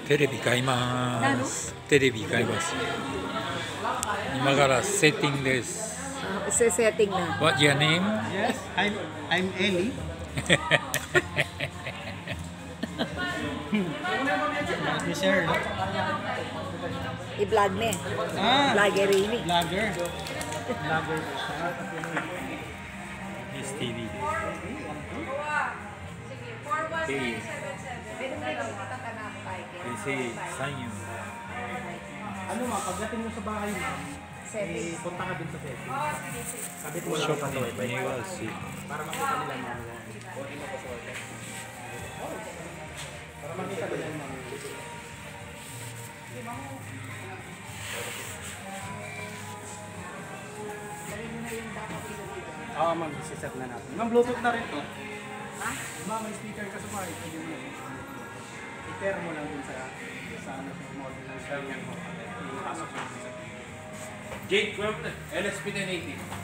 テレビ買います。テレビ買います。今からセッティングです。Setting na. What your name? Yes, I'm Ellie. Yes, sir. I-vlog na eh. Vlogger rin eh. Vlogger. This TV. Kasi sanyo. Ano ma, pagdating mo sa bahay mo, punta ka din sa setting. Kabit mo lang Shop ito. ni Niwasi. Para makita nila yung mga. Para makita nila yung mga. Oo, ma'am, isi-set na natin. Ma'am, Bluetooth na rin to. Ha? Ma'am, may speaker ka sa bahay. Pwede mo lang. I-pair mo lang din sa ano sa model ng style yan mo. Ipasok mo. Jade 12, LSP 1080.